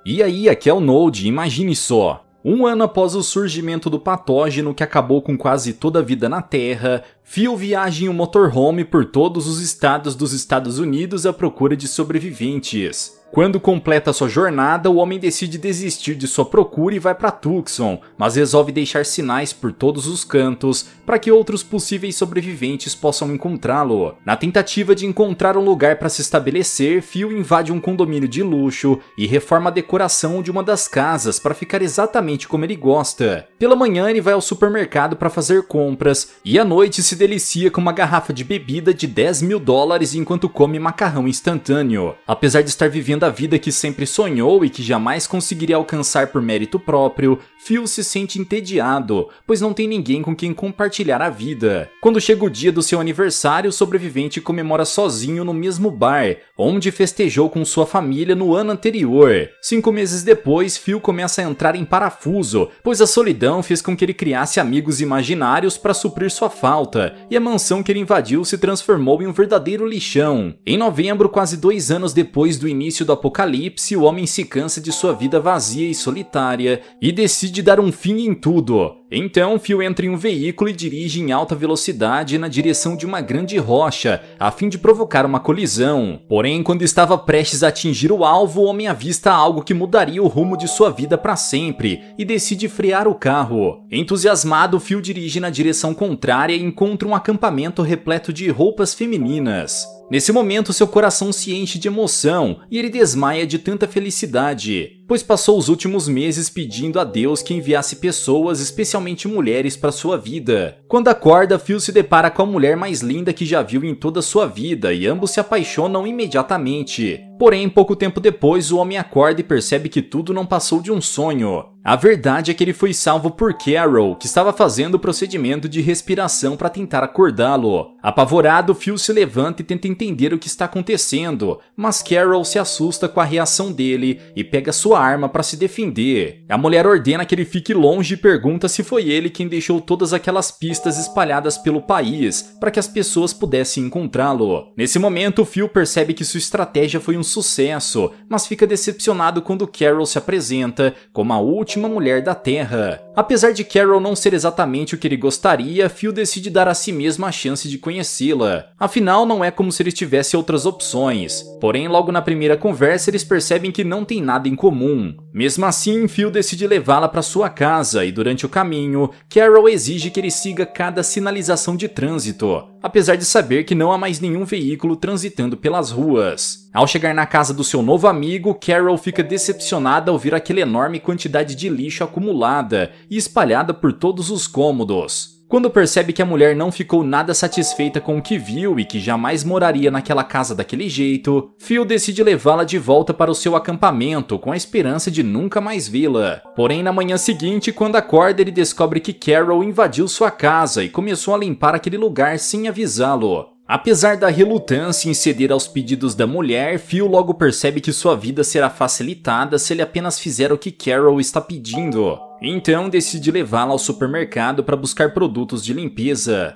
E aí, aqui é o Node, imagine só. Um ano após o surgimento do patógeno que acabou com quase toda a vida na Terra, Phil viaja em um motorhome por todos os estados dos Estados Unidos à procura de sobreviventes. Quando completa sua jornada, o homem decide desistir de sua procura e vai para Tucson, mas resolve deixar sinais por todos os cantos para que outros possíveis sobreviventes possam encontrá-lo. Na tentativa de encontrar um lugar para se estabelecer, Phil invade um condomínio de luxo e reforma a decoração de uma das casas para ficar exatamente como ele gosta. Pela manhã, ele vai ao supermercado para fazer compras e à noite se delicia com uma garrafa de bebida de $10.000 enquanto come macarrão instantâneo. Apesar de estar vivendo a vida que sempre sonhou e que jamais conseguiria alcançar por mérito próprio, Phil se sente entediado, pois não tem ninguém com quem compartilhar a vida. Quando chega o dia do seu aniversário, o sobrevivente comemora sozinho no mesmo bar, onde festejou com sua família no ano anterior. 5 meses depois, Phil começa a entrar em parafuso, pois a solidão fez com que ele criasse amigos imaginários para suprir sua falta, e a mansão que ele invadiu se transformou em um verdadeiro lixão. Em novembro, quase 2 anos depois do início do apocalipse, o homem se cansa de sua vida vazia e solitária e decide dar um fim em tudo. Então, Phil entra em um veículo e dirige em alta velocidade na direção de uma grande rocha, a fim de provocar uma colisão. Porém, quando estava prestes a atingir o alvo, o homem avista algo que mudaria o rumo de sua vida para sempre e decide frear o carro. Entusiasmado, Phil dirige na direção contrária e encontra um acampamento repleto de roupas femininas. Nesse momento, seu coração se enche de emoção e ele desmaia de tanta felicidade, pois passou os últimos meses pedindo a Deus que enviasse pessoas, especialmente mulheres, para sua vida. Quando acorda, Phil se depara com a mulher mais linda que já viu em toda sua vida e ambos se apaixonam imediatamente. Porém, pouco tempo depois, o homem acorda e percebe que tudo não passou de um sonho. A verdade é que ele foi salvo por Carol, que estava fazendo o procedimento de respiração para tentar acordá-lo. Apavorado, Phil se levanta e tenta entender o que está acontecendo, mas Carol se assusta com a reação dele e pega sua arma para se defender. A mulher ordena que ele fique longe e pergunta se foi ele quem deixou todas aquelas pistas espalhadas pelo país para que as pessoas pudessem encontrá-lo. Nesse momento, Phil percebe que sua estratégia foi um sucesso, mas fica decepcionado quando Carol se apresenta como a última mulher da Terra. Apesar de Carol não ser exatamente o que ele gostaria, Phil decide dar a si mesmo a chance de conhecê-la. Afinal, não é como se ele tivesse outras opções. Porém, logo na primeira conversa, eles percebem que não tem nada em comum. Mesmo assim, Phil decide levá-la para sua casa e durante o caminho, Carol exige que ele siga cada sinalização de trânsito, apesar de saber que não há mais nenhum veículo transitando pelas ruas. Ao chegar na casa do seu novo amigo, Carol fica decepcionada ao ver aquela enorme quantidade de lixo acumulada e espalhada por todos os cômodos. Quando percebe que a mulher não ficou nada satisfeita com o que viu e que jamais moraria naquela casa daquele jeito, Phil decide levá-la de volta para o seu acampamento com a esperança de nunca mais vê-la. Porém, na manhã seguinte, quando acorda, ele descobre que Carol invadiu sua casa e começou a limpar aquele lugar sem avisá-lo. Apesar da relutância em ceder aos pedidos da mulher, Phil logo percebe que sua vida será facilitada se ele apenas fizer o que Carol está pedindo. Então decide levá-la ao supermercado para buscar produtos de limpeza.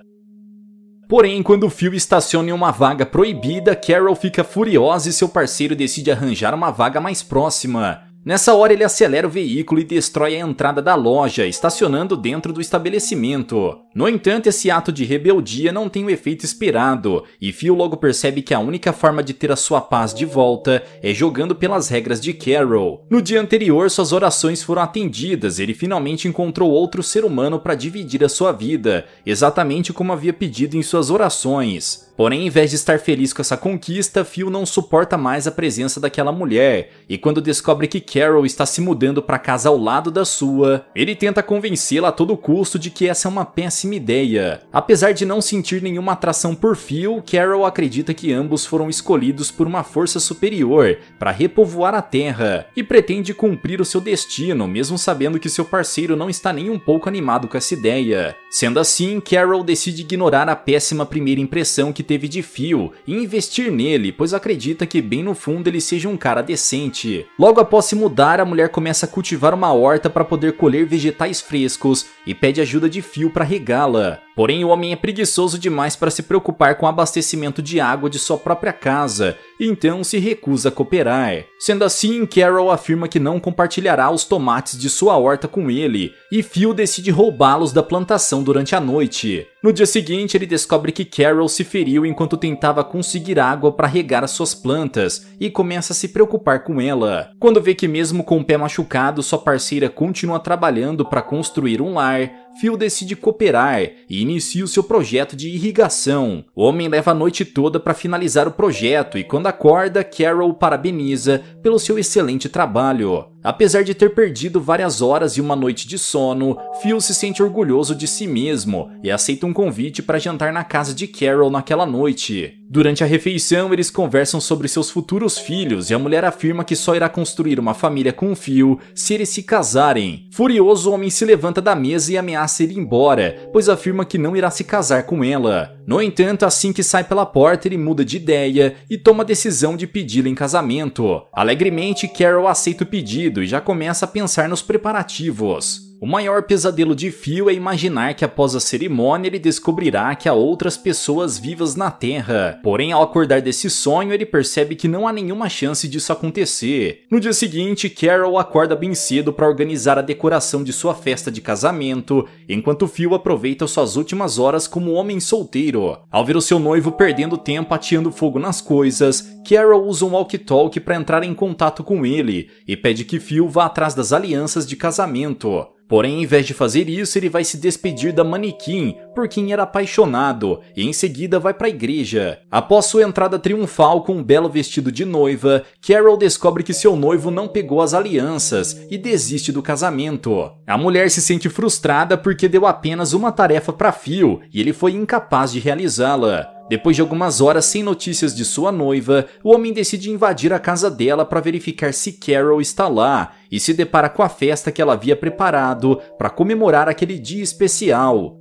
Porém, quando Phil estaciona em uma vaga proibida, Carol fica furiosa e seu parceiro decide arranjar uma vaga mais próxima. Nessa hora, ele acelera o veículo e destrói a entrada da loja, estacionando dentro do estabelecimento. No entanto, esse ato de rebeldia não tem o efeito esperado, e Phil logo percebe que a única forma de ter a sua paz de volta é jogando pelas regras de Carol. No dia anterior, suas orações foram atendidas e ele finalmente encontrou outro ser humano para dividir a sua vida, exatamente como havia pedido em suas orações. Porém, em vez de estar feliz com essa conquista, Phil não suporta mais a presença daquela mulher, e quando descobre que Carol está se mudando para casa ao lado da sua, ele tenta convencê-la a todo custo de que essa é uma péssima ideia. Apesar de não sentir nenhuma atração por Phil, Carol acredita que ambos foram escolhidos por uma força superior para repovoar a Terra, e pretende cumprir o seu destino, mesmo sabendo que seu parceiro não está nem um pouco animado com essa ideia. Sendo assim, Carol decide ignorar a péssima primeira impressão que teve de Phil e investir nele, pois acredita que bem no fundo ele seja um cara decente. Logo após se mudar, a mulher começa a cultivar uma horta para poder colher vegetais frescos e pede ajuda de Phil para regá-la. Porém, o homem é preguiçoso demais para se preocupar com o abastecimento de água de sua própria casa, então se recusa a cooperar. Sendo assim, Carol afirma que não compartilhará os tomates de sua horta com ele, e Phil decide roubá-los da plantação durante a noite. No dia seguinte, ele descobre que Carol se feriu enquanto tentava conseguir água para regar as suas plantas, e começa a se preocupar com ela. Quando vê que mesmo com o pé machucado, sua parceira continua trabalhando para construir um lar, Phil decide cooperar e inicia o seu projeto de irrigação. O homem leva a noite toda para finalizar o projeto e quando acorda, Carol o parabeniza pelo seu excelente trabalho. Apesar de ter perdido várias horas e uma noite de sono, Phil se sente orgulhoso de si mesmo e aceita um convite para jantar na casa de Carol naquela noite. Durante a refeição, eles conversam sobre seus futuros filhos e a mulher afirma que só irá construir uma família com Phil se eles se casarem. Furioso, o homem se levanta da mesa e ameaça ir embora, pois afirma que não irá se casar com ela. No entanto, assim que sai pela porta, ele muda de ideia e toma a decisão de pedi-la em casamento. Alegremente, Carol aceita o pedido e já começa a pensar nos preparativos. O maior pesadelo de Phil é imaginar que após a cerimônia ele descobrirá que há outras pessoas vivas na Terra. Porém, ao acordar desse sonho, ele percebe que não há nenhuma chance disso acontecer. No dia seguinte, Carol acorda bem cedo para organizar a decoração de sua festa de casamento, enquanto Phil aproveita suas últimas horas como homem solteiro. Ao ver o seu noivo perdendo tempo ateando fogo nas coisas, Carol usa um walkie-talkie para entrar em contato com ele e pede que Phil vá atrás das alianças de casamento. Porém, em vez de fazer isso, ele vai se despedir da manequim, por quem era apaixonado, e em seguida vai para a igreja. Após sua entrada triunfal com um belo vestido de noiva, Carol descobre que seu noivo não pegou as alianças e desiste do casamento. A mulher se sente frustrada porque deu apenas uma tarefa para Phil e ele foi incapaz de realizá-la. Depois de algumas horas sem notícias de sua noiva, o homem decide invadir a casa dela para verificar se Carol está lá e se depara com a festa que ela havia preparado para comemorar aquele dia especial.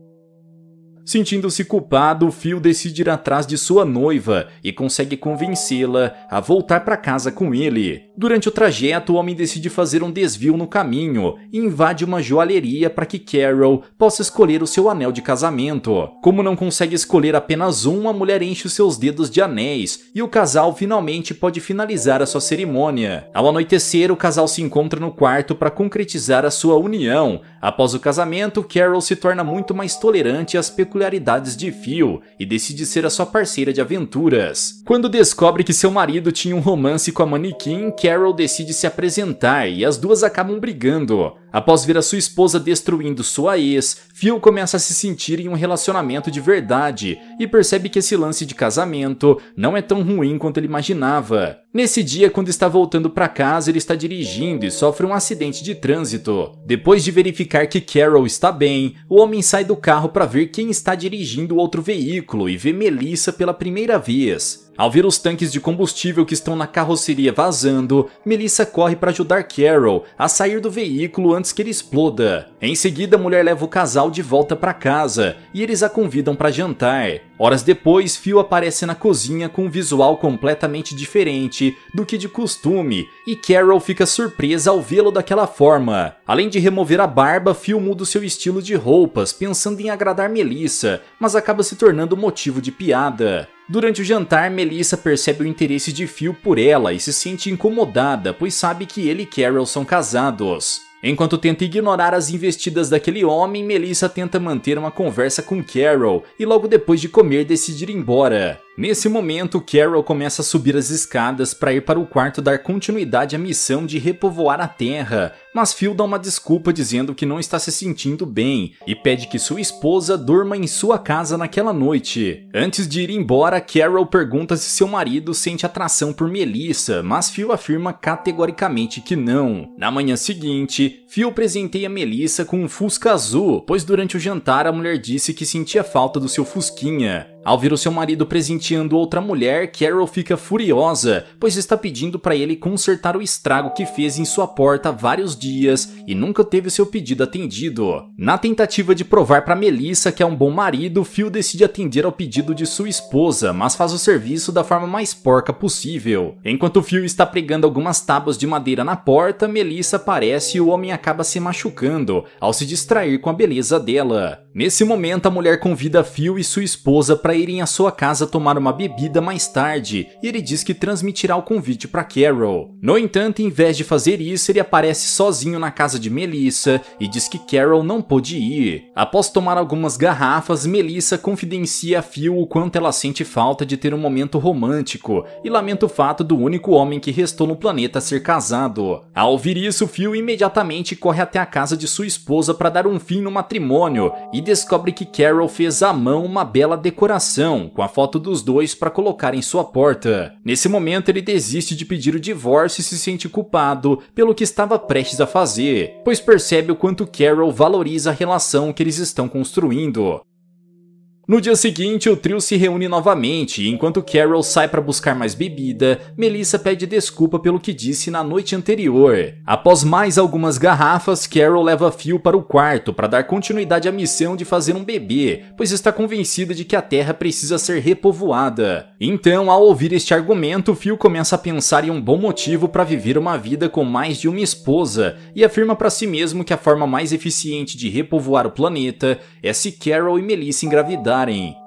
Sentindo-se culpado, Phil decide ir atrás de sua noiva e consegue convencê-la a voltar para casa com ele. Durante o trajeto, o homem decide fazer um desvio no caminho e invade uma joalheria para que Carol possa escolher o seu anel de casamento. Como não consegue escolher apenas um, a mulher enche os seus dedos de anéis e o casal finalmente pode finalizar a sua cerimônia. Ao anoitecer, o casal se encontra no quarto para concretizar a sua união. Após o casamento, Carol se torna muito mais tolerante às peculiaridades de Phil e decide ser a sua parceira de aventuras. Quando descobre que seu marido tinha um romance com a manequim, Carol decide se apresentar e as duas acabam brigando. Após ver a sua esposa destruindo sua ex, Phil começa a se sentir em um relacionamento de verdade e percebe que esse lance de casamento não é tão ruim quanto ele imaginava. Nesse dia, quando está voltando para casa, ele está dirigindo e sofre um acidente de trânsito. Depois de verificar que Carol está bem, o homem sai do carro para ver quem está dirigindo o outro veículo e vê Melissa pela primeira vez. Ao ver os tanques de combustível que estão na carroceria vazando, Melissa corre para ajudar Carol a sair do veículo antes que ele exploda. Em seguida, a mulher leva o casal de volta para casa e eles a convidam para jantar. Horas depois, Phil aparece na cozinha com um visual completamente diferente do que de costume e Carol fica surpresa ao vê-lo daquela forma. Além de remover a barba, Phil muda o seu estilo de roupas pensando em agradar Melissa, mas acaba se tornando motivo de piada. Durante o jantar, Melissa percebe o interesse de Phil por ela e se sente incomodada, pois sabe que ele e Carol são casados. Enquanto tenta ignorar as investidas daquele homem, Melissa tenta manter uma conversa com Carol e logo depois de comer decide ir embora. Nesse momento, Carol começa a subir as escadas para ir para o quarto dar continuidade à missão de repovoar a Terra, mas Phil dá uma desculpa dizendo que não está se sentindo bem e pede que sua esposa durma em sua casa naquela noite. Antes de ir embora, Carol pergunta se seu marido sente atração por Melissa, mas Phil afirma categoricamente que não. Na manhã seguinte, Phil presenteia Melissa com um Fusca azul, pois durante o jantar a mulher disse que sentia falta do seu Fusquinha. Ao ver o seu marido presenteando outra mulher, Carol fica furiosa, pois está pedindo para ele consertar o estrago que fez em sua porta há vários dias e nunca teve seu pedido atendido. Na tentativa de provar para Melissa que é um bom marido, Phil decide atender ao pedido de sua esposa, mas faz o serviço da forma mais porca possível. Enquanto Phil está pregando algumas tábuas de madeira na porta, Melissa aparece e o homem acaba se machucando ao se distrair com a beleza dela. Nesse momento, a mulher convida Phil e sua esposa para irem à sua casa tomar uma bebida mais tarde, e ele diz que transmitirá o convite para Carol. No entanto, em vez de fazer isso, ele aparece sozinho na casa de Melissa e diz que Carol não pôde ir. Após tomar algumas garrafas, Melissa confidencia a Phil o quanto ela sente falta de ter um momento romântico e lamenta o fato do único homem que restou no planeta ser casado. Ao ouvir isso, Phil imediatamente corre até a casa de sua esposa para dar um fim no matrimônio e descobre que Carol fez à mão uma bela decoração com a foto dos dois para colocar em sua porta. Nesse momento, ele desiste de pedir o divórcio e se sente culpado pelo que estava prestes a fazer, pois percebe o quanto Carol valoriza a relação que eles estão construindo. No dia seguinte, o trio se reúne novamente e enquanto Carol sai para buscar mais bebida, Melissa pede desculpa pelo que disse na noite anterior. Após mais algumas garrafas, Carol leva Phil para o quarto para dar continuidade à missão de fazer um bebê, pois está convencida de que a Terra precisa ser repovoada. Então, ao ouvir este argumento, Phil começa a pensar em um bom motivo para viver uma vida com mais de uma esposa e afirma para si mesmo que a forma mais eficiente de repovoar o planeta é se Carol e Melissa engravidarem.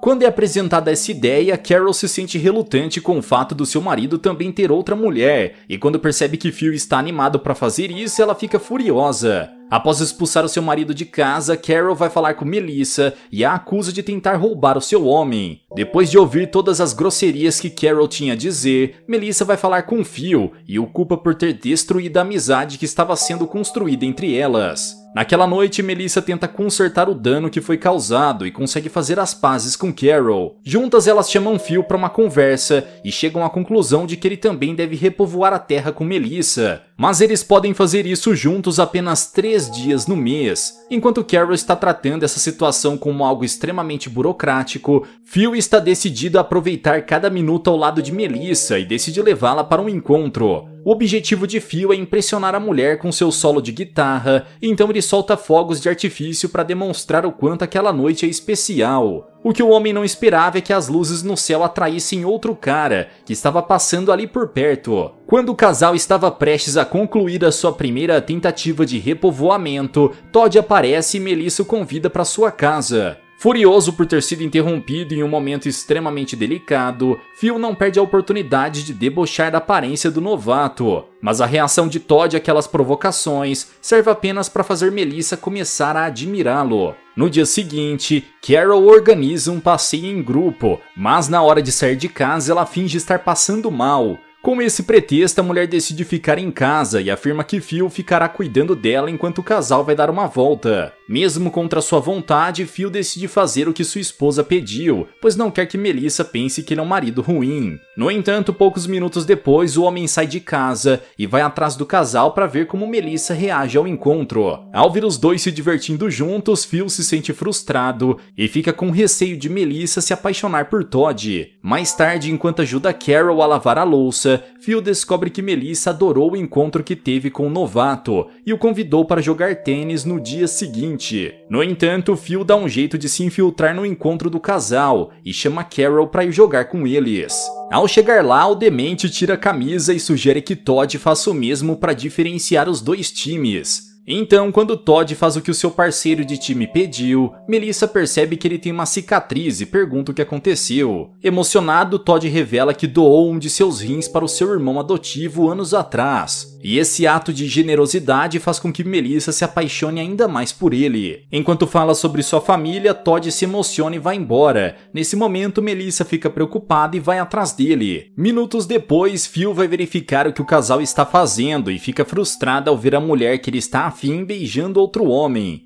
Quando é apresentada essa ideia, Carol se sente relutante com o fato do seu marido também ter outra mulher, e quando percebe que Phil está animado para fazer isso, ela fica furiosa. Após expulsar o seu marido de casa, Carol vai falar com Melissa e a acusa de tentar roubar o seu homem. Depois de ouvir todas as grosserias que Carol tinha a dizer, Melissa vai falar com Phil e o culpa por ter destruído a amizade que estava sendo construída entre elas. Naquela noite, Melissa tenta consertar o dano que foi causado e consegue fazer as pazes com Carol. Juntas, elas chamam Phil para uma conversa e chegam à conclusão de que ele também deve repovoar a Terra com Melissa. Mas eles podem fazer isso juntos apenas 3 dias no mês. Enquanto Carol está tratando essa situação como algo extremamente burocrático, Phil está decidido a aproveitar cada minuto ao lado de Melissa e decide levá-la para um encontro. O objetivo de Phil é impressionar a mulher com seu solo de guitarra, então ele solta fogos de artifício para demonstrar o quanto aquela noite é especial. O que o homem não esperava é que as luzes no céu atraíssem outro cara que estava passando ali por perto. Quando o casal estava prestes a concluir a sua primeira tentativa de repovoamento, Todd aparece e Melissa o convida para sua casa. Furioso por ter sido interrompido em um momento extremamente delicado, Phil não perde a oportunidade de debochar da aparência do novato. Mas a reação de Todd àquelas provocações serve apenas para fazer Melissa começar a admirá-lo. No dia seguinte, Carol organiza um passeio em grupo, mas na hora de sair de casa ela finge estar passando mal. Com esse pretexto, a mulher decide ficar em casa e afirma que Phil ficará cuidando dela enquanto o casal vai dar uma volta. Mesmo contra sua vontade, Phil decide fazer o que sua esposa pediu, pois não quer que Melissa pense que ele é um marido ruim. No entanto, poucos minutos depois, o homem sai de casa e vai atrás do casal para ver como Melissa reage ao encontro. Ao ver os dois se divertindo juntos, Phil se sente frustrado e fica com receio de Melissa se apaixonar por Todd. Mais tarde, enquanto ajuda Carol a lavar a louça, Phil descobre que Melissa adorou o encontro que teve com o novato e o convidou para jogar tênis no dia seguinte. No entanto, Phil dá um jeito de se infiltrar no encontro do casal e chama Carol para ir jogar com eles. Ao chegar lá, o demente tira a camisa e sugere que Todd faça o mesmo para diferenciar os dois times. Então, quando Todd faz o que o seu parceiro de time pediu, Melissa percebe que ele tem uma cicatriz e pergunta o que aconteceu. Emocionado, Todd revela que doou um de seus rins para o seu irmão adotivo anos atrás. E esse ato de generosidade faz com que Melissa se apaixone ainda mais por ele. Enquanto fala sobre sua família, Todd se emociona e vai embora. Nesse momento, Melissa fica preocupada e vai atrás dele. Minutos depois, Phil vai verificar o que o casal está fazendo e fica frustrada ao ver a mulher que ele está afim beijando outro homem.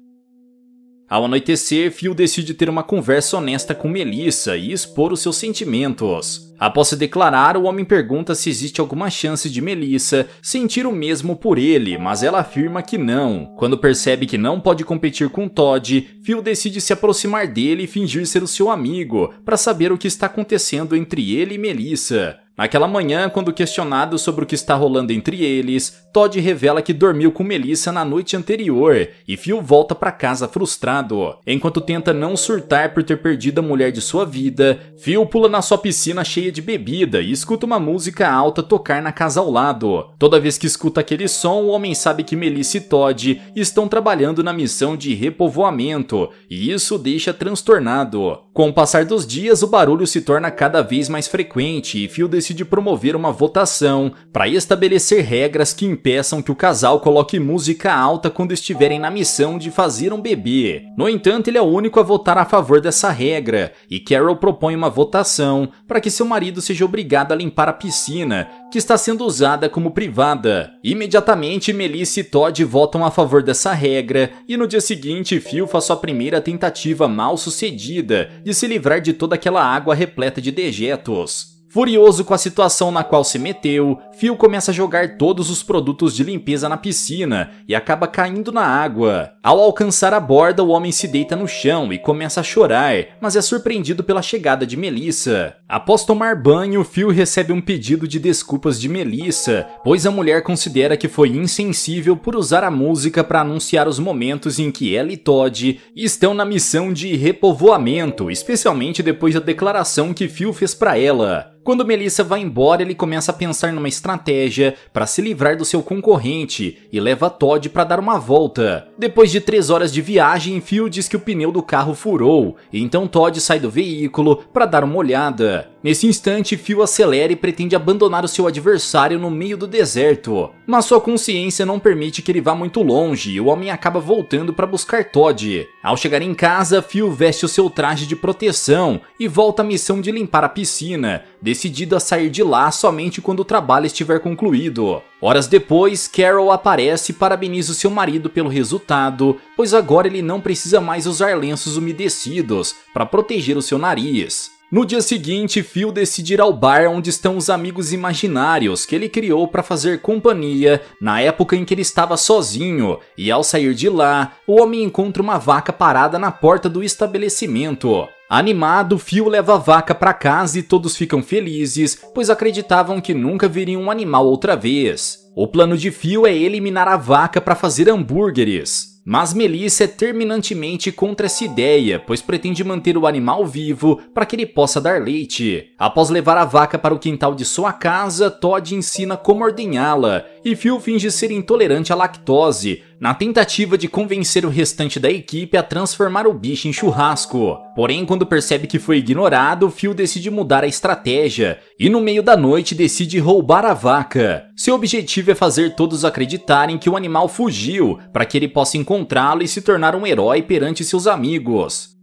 Ao anoitecer, Phil decide ter uma conversa honesta com Melissa e expor os seus sentimentos. Após se declarar, o homem pergunta se existe alguma chance de Melissa sentir o mesmo por ele, mas ela afirma que não. Quando percebe que não pode competir com Todd, Phil decide se aproximar dele e fingir ser o seu amigo, para saber o que está acontecendo entre ele e Melissa. Naquela manhã, quando questionado sobre o que está rolando entre eles, Todd revela que dormiu com Melissa na noite anterior e Phil volta para casa frustrado. Enquanto tenta não surtar por ter perdido a mulher de sua vida, Phil pula na sua piscina cheia de bebida e escuta uma música alta tocar na casa ao lado. Toda vez que escuta aquele som, o homem sabe que Melissa e Todd estão trabalhando na missão de repovoamento e isso o deixa transtornado. Com o passar dos dias, o barulho se torna cada vez mais frequente e Phil decide promover uma votação para estabelecer regras que impeçam que o casal coloque música alta quando estiverem na missão de fazer um bebê. No entanto, ele é o único a votar a favor dessa regra, e Carol propõe uma votação para que seu marido seja obrigado a limpar a piscina, que está sendo usada como privada. Imediatamente, Melissa e Todd votam a favor dessa regra, e no dia seguinte, Phil faz sua primeira tentativa mal sucedida de se livrar de toda aquela água repleta de dejetos. Furioso com a situação na qual se meteu, Phil começa a jogar todos os produtos de limpeza na piscina e acaba caindo na água. Ao alcançar a borda, o homem se deita no chão e começa a chorar, mas é surpreendido pela chegada de Melissa. Após tomar banho, Phil recebe um pedido de desculpas de Melissa, pois a mulher considera que foi insensível por usar a música para anunciar os momentos em que ela e Todd estão na missão de repovoamento, especialmente depois da declaração que Phil fez para ela. Quando Melissa vai embora, ele começa a pensar numa estratégia para se livrar do seu concorrente e leva Todd para dar uma volta. Depois de 3 horas de viagem, Phil diz que o pneu do carro furou, e então Todd sai do veículo para dar uma olhada. Nesse instante, Phil acelera e pretende abandonar o seu adversário no meio do deserto, mas sua consciência não permite que ele vá muito longe e o homem acaba voltando para buscar Todd. Ao chegar em casa, Phil veste o seu traje de proteção e volta à missão de limpar a piscina, decidido a sair de lá somente quando o trabalho estiver concluído. Horas depois, Carol aparece e parabeniza o seu marido pelo resultado, pois agora ele não precisa mais usar lenços umedecidos para proteger o seu nariz. No dia seguinte, Phil decide ir ao bar onde estão os amigos imaginários que ele criou para fazer companhia na época em que ele estava sozinho, e ao sair de lá, o homem encontra uma vaca parada na porta do estabelecimento. Animado, Phil leva a vaca para casa e todos ficam felizes, pois acreditavam que nunca veriam um animal outra vez. O plano de Phil é eliminar a vaca para fazer hambúrgueres. Mas Melissa é terminantemente contra essa ideia, pois pretende manter o animal vivo para que ele possa dar leite. Após levar a vaca para o quintal de sua casa, Todd ensina como ordenhá-la, e Phil finge ser intolerante à lactose, na tentativa de convencer o restante da equipe a transformar o bicho em churrasco. Porém, quando percebe que foi ignorado, Phil decide mudar a estratégia, e no meio da noite decide roubar a vaca. Seu objetivo é fazer todos acreditarem que o animal fugiu, para que ele possa encontrá-lo e se tornar um herói perante seus amigos.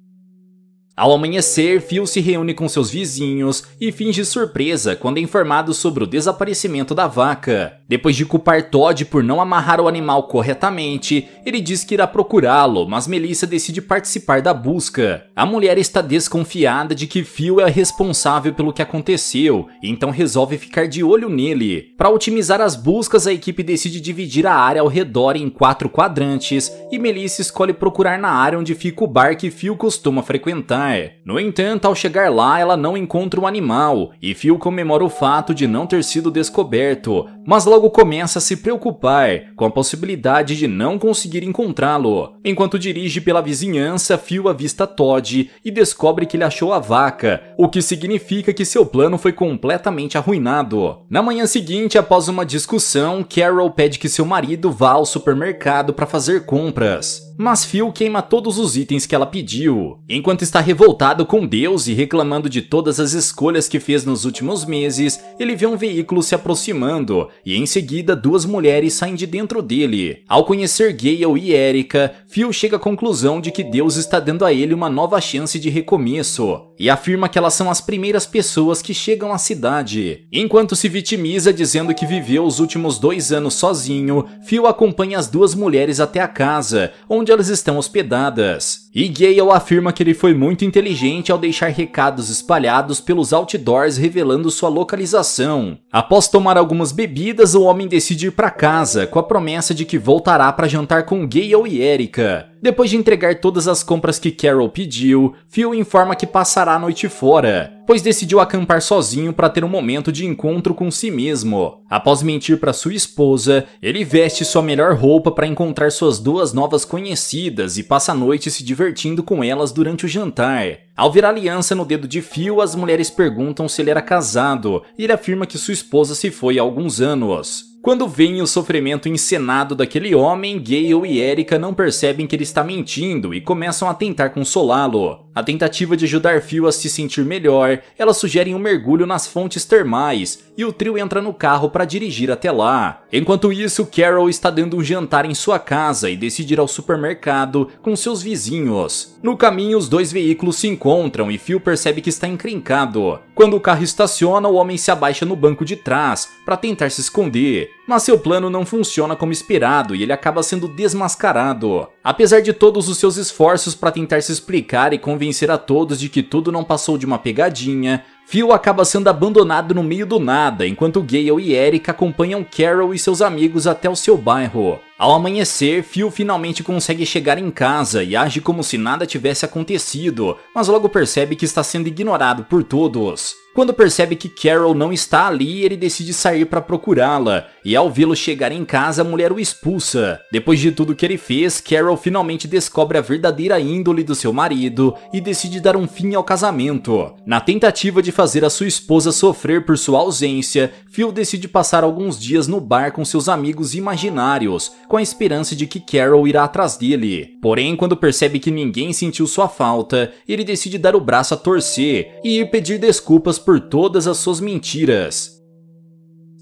Ao amanhecer, Phil se reúne com seus vizinhos e finge surpresa quando é informado sobre o desaparecimento da vaca. Depois de culpar Todd por não amarrar o animal corretamente, ele diz que irá procurá-lo, mas Melissa decide participar da busca. A mulher está desconfiada de que Phil é responsável pelo que aconteceu, então resolve ficar de olho nele. Para otimizar as buscas, a equipe decide dividir a área ao redor em 4 quadrantes e Melissa escolhe procurar na área onde fica o bar que Phil costuma frequentar. No entanto, ao chegar lá, ela não encontra o animal, e Phil comemora o fato de não ter sido descoberto, mas logo começa a se preocupar com a possibilidade de não conseguir encontrá-lo. Enquanto dirige pela vizinhança, Phil avista Todd e descobre que ele achou a vaca, o que significa que seu plano foi completamente arruinado. Na manhã seguinte, após uma discussão, Carol pede que seu marido vá ao supermercado para fazer compras, mas Phil queima todos os itens que ela pediu. Enquanto está revoltado com Deus e reclamando de todas as escolhas que fez nos últimos meses, ele vê um veículo se aproximando e em seguida 2 mulheres saem de dentro dele. Ao conhecer Gale e Erica, Phil chega à conclusão de que Deus está dando a ele uma nova chance de recomeço e afirma que elas são as primeiras pessoas que chegam à cidade. Enquanto se vitimiza dizendo que viveu os últimos 2 anos sozinho, Phil acompanha as 2 mulheres até a casa, onde onde elas estão hospedadas. E Gale afirma que ele foi muito inteligente ao deixar recados espalhados pelos outdoors revelando sua localização. Após tomar algumas bebidas, o homem decide ir para casa, com a promessa de que voltará para jantar com Gale e Erica. Depois de entregar todas as compras que Carol pediu, Phil informa que passará a noite fora, pois decidiu acampar sozinho para ter um momento de encontro com si mesmo. Após mentir para sua esposa, ele veste sua melhor roupa para encontrar suas duas novas conhecidas e passa a noite se divertindo com elas durante o jantar. Ao ver a aliança no dedo de Phil, as mulheres perguntam se ele era casado, e ele afirma que sua esposa se foi há alguns anos. Quando veem o sofrimento encenado daquele homem, Gale e Erica não percebem que ele está mentindo e começam a tentar consolá-lo. A tentativa de ajudar Phil a se sentir melhor, elas sugerem um mergulho nas fontes termais e o trio entra no carro para dirigir até lá. Enquanto isso, Carol está dando um jantar em sua casa e decide ir ao supermercado com seus vizinhos. No caminho, os dois veículos se encontram e Phil percebe que está encrencado. Quando o carro estaciona, o homem se abaixa no banco de trás para tentar se esconder. Mas seu plano não funciona como esperado e ele acaba sendo desmascarado. Apesar de todos os seus esforços para tentar se explicar e convencer a todos de que tudo não passou de uma pegadinha, Phil acaba sendo abandonado no meio do nada, enquanto Gale e Erica acompanham Carol e seus amigos até o seu bairro. Ao amanhecer, Phil finalmente consegue chegar em casa e age como se nada tivesse acontecido, mas logo percebe que está sendo ignorado por todos. Quando percebe que Carol não está ali, ele decide sair para procurá-la, e ao vê-lo chegar em casa, a mulher o expulsa. Depois de tudo que ele fez, Carol finalmente descobre a verdadeira índole do seu marido e decide dar um fim ao casamento. Na tentativa de fazer a sua esposa sofrer por sua ausência, Phil decide passar alguns dias no bar com seus amigos imaginários, com a esperança de que Carol irá atrás dele. Porém, quando percebe que ninguém sentiu sua falta, ele decide dar o braço a torcer e ir pedir desculpas por todas as suas mentiras.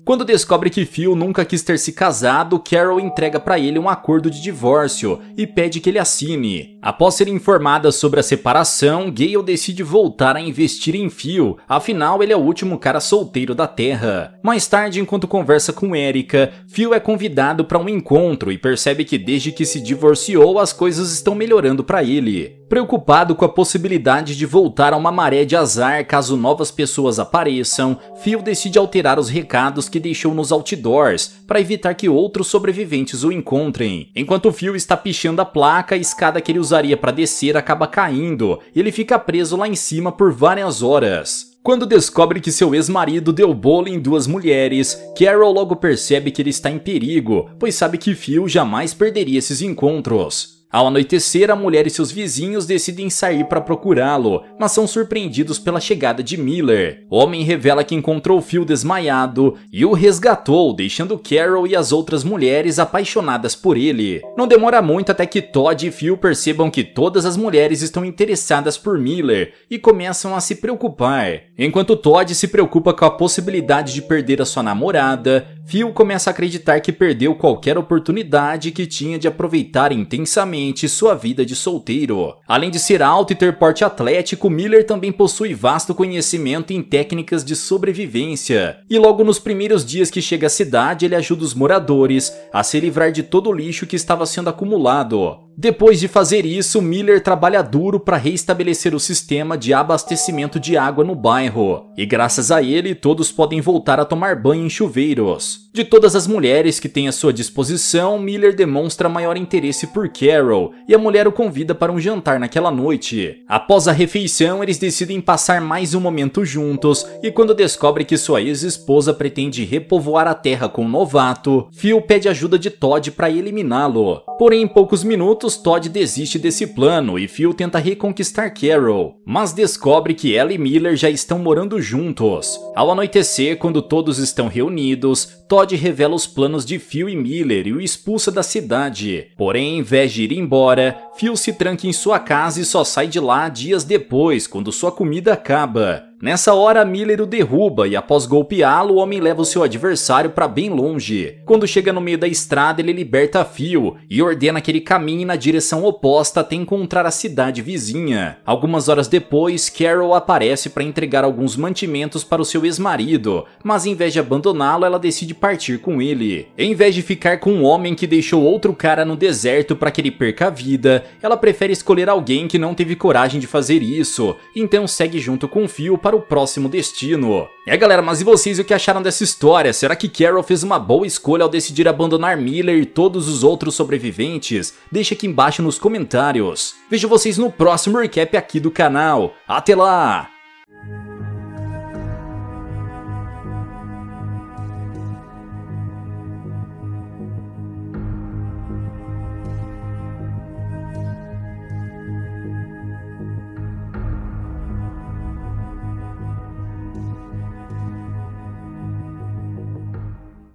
Quando descobre que Phil nunca quis ter se casado, Carol entrega para ele um acordo de divórcio e pede que ele assine. Após ser informada sobre a separação, Gale decide voltar a investir em Phil, afinal ele é o último cara solteiro da Terra. Mais tarde, enquanto conversa com Erica, Phil é convidado para um encontro e percebe que desde que se divorciou as coisas estão melhorando para ele. Preocupado com a possibilidade de voltar a uma maré de azar caso novas pessoas apareçam, Phil decide alterar os recados que deixou nos outdoors para evitar que outros sobreviventes o encontrem. Enquanto Phil está pichando a placa, a escada que ele usaria para descer acaba caindo e ele fica preso lá em cima por várias horas. Quando descobre que seu ex-marido deu bolo em duas mulheres, Carol logo percebe que ele está em perigo, pois sabe que Phil jamais perderia esses encontros. Ao anoitecer, a mulher e seus vizinhos decidem sair para procurá-lo, mas são surpreendidos pela chegada de Miller. O homem revela que encontrou Phil desmaiado e o resgatou, deixando Carol e as outras mulheres apaixonadas por ele. Não demora muito até que Todd e Phil percebam que todas as mulheres estão interessadas por Miller e começam a se preocupar. Enquanto Todd se preocupa com a possibilidade de perder a sua namorada, Phil começa a acreditar que perdeu qualquer oportunidade que tinha de aproveitar intensamente sua vida de solteiro. Além de ser alto e ter porte atlético, Miller também possui vasto conhecimento em técnicas de sobrevivência. E logo nos primeiros dias que chega à cidade, ele ajuda os moradores a se livrar de todo o lixo que estava sendo acumulado. Depois de fazer isso, Miller trabalha duro para reestabelecer o sistema de abastecimento de água no bairro. E graças a ele, todos podem voltar a tomar banho em chuveiros. De todas as mulheres que tem à sua disposição, Miller demonstra maior interesse por Carol e a mulher o convida para um jantar naquela noite. Após a refeição, eles decidem passar mais um momento juntos e quando descobre que sua ex-esposa pretende repovoar a terra com um novato, Phil pede ajuda de Todd para eliminá-lo. Porém, em poucos minutos, Todd desiste desse plano e Phil tenta reconquistar Carol, mas descobre que ela e Miller já estão morando juntos. Ao anoitecer, quando todos estão reunidos, Todd revela os planos de Phil e Miller e o expulsa da cidade. Porém, em vez de ir embora, Phil se tranca em sua casa e só sai de lá dias depois, quando sua comida acaba. Nessa hora, Miller o derruba e após golpeá-lo, o homem leva o seu adversário para bem longe. Quando chega no meio da estrada, ele liberta Phil e ordena que ele caminhe na direção oposta até encontrar a cidade vizinha. Algumas horas depois, Carol aparece para entregar alguns mantimentos para o seu ex-marido, mas em vez de abandoná-lo, ela decide partir com ele. Em vez de ficar com um homem que deixou outro cara no deserto para que ele perca a vida, ela prefere escolher alguém que não teve coragem de fazer isso, então segue junto com Phil para o próximo destino. Galera, mas e vocês, o que acharam dessa história? Será que Carol fez uma boa escolha ao decidir abandonar Miller e todos os outros sobreviventes? Deixa aqui embaixo nos comentários. Vejo vocês no próximo recap aqui do canal. Até lá!